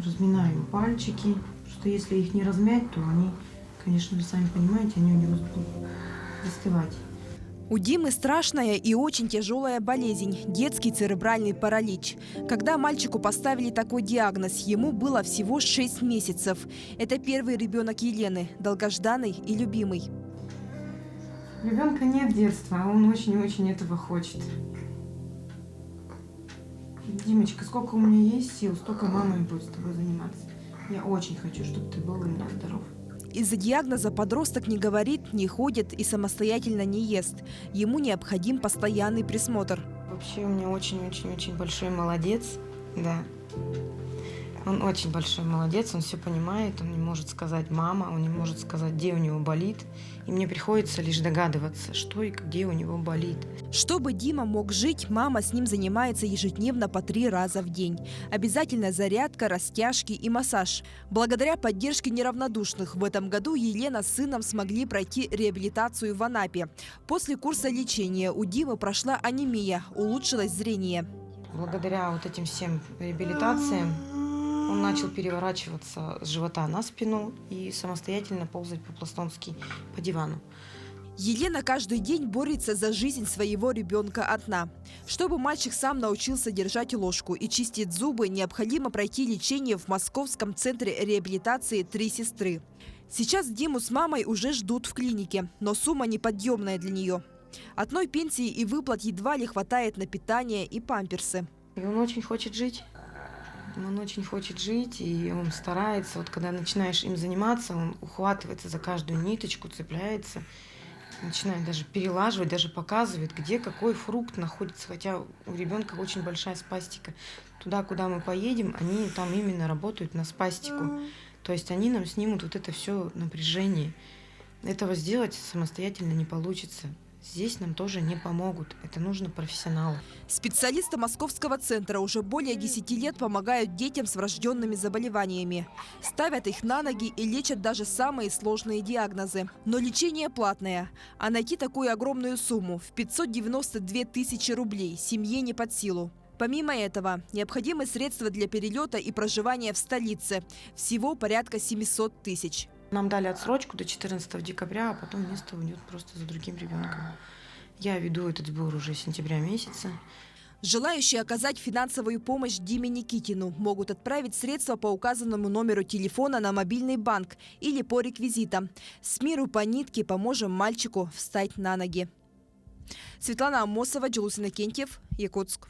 разминаю пальчики, что если их не размять, то они, конечно, вы сами понимаете, они у него будут застывать. У Димы страшная и очень тяжелая болезнь – детский церебральный паралич. Когда мальчику поставили такой диагноз, ему было всего 6 месяцев. Это первый ребенок Елены, долгожданный и любимый. У ребенка нет детства, а он очень-очень этого хочет. Димочка, сколько у меня есть сил, столько мама и будет с тобой заниматься. Я очень хочу, чтобы ты был у меня здоров. Из-за диагноза подросток не говорит, не ходит и самостоятельно не ест. Ему необходим постоянный присмотр. Вообще у меня очень-очень-очень большой молодец, да. Он очень большой молодец, он все понимает, он не может сказать «мама», он не может сказать, где у него болит. И мне приходится лишь догадываться, что и где у него болит. Чтобы Дима мог жить, мама с ним занимается ежедневно по 3 раза в день. Обязательно зарядка, растяжки и массаж. Благодаря поддержке неравнодушных в этом году Елена с сыном смогли пройти реабилитацию в Анапе. После курса лечения у Димы прошла анемия, улучшилось зрение. Благодаря вот этим всем реабилитациям он начал переворачиваться с живота на спину и самостоятельно ползать по-пластунски по дивану. Елена каждый день борется за жизнь своего ребенка одна. Чтобы мальчик сам научился держать ложку и чистить зубы, необходимо пройти лечение в Московском центре реабилитации «Три сестры». Сейчас Диму с мамой уже ждут в клинике, но сумма неподъемная для нее. Одной пенсии и выплат едва ли хватает на питание и памперсы. И он очень хочет жить. Он очень хочет жить, и он старается. Вот когда начинаешь им заниматься, он ухватывается за каждую ниточку, цепляется, начинает даже перелаживать, даже показывает, где какой фрукт находится. Хотя у ребенка очень большая спастика. Туда, куда мы поедем, они там именно работают на спастику. То есть они нам снимут вот это все напряжение. Этого сделать самостоятельно не получится. Здесь нам тоже не помогут. Это нужно профессионалу. Специалисты Московского центра уже более 10 лет помогают детям с врожденными заболеваниями. Ставят их на ноги и лечат даже самые сложные диагнозы. Но лечение платное. А найти такую огромную сумму в 592 тысячи рублей семье не под силу. Помимо этого, необходимы средства для перелета и проживания в столице. Всего порядка 700 тысяч. Нам дали отсрочку до 14 декабря, а потом место уйдет просто за другим ребенком. Я веду этот сбор уже с сентября месяца. Желающие оказать финансовую помощь Диме Никитину могут отправить средства по указанному номеру телефона на мобильный банк или по реквизитам. С миру по нитке поможем мальчику встать на ноги. Светлана Амосова, Джулус Иннокентьев, Якутск.